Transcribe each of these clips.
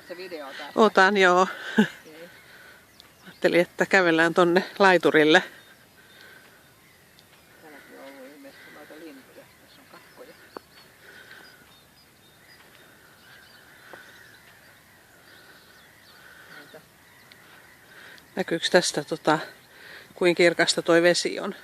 se video tästä? Otan, joo. Okay. Ajattelin, että kävellään tonne laiturille. Täälläkin on ollut ilmeisesti noita lintuja. Tässä on kakkoja. Näitä. Näkyykö tästä kuinka kirkasta toi vesi on?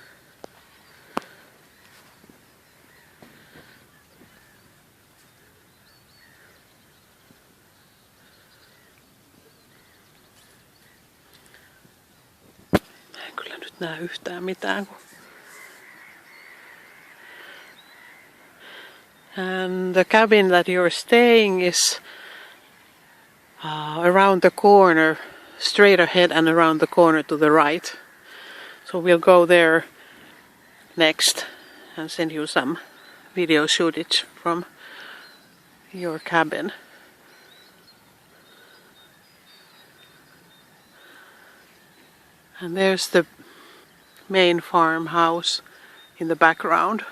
Mä en kyllä nyt näe yhtään mitään. And the cabin that you're staying is around the corner, straight ahead and around the corner to the right. So we'll go there next and send you some video footage from your cabin. And there's the main farmhouse in the background.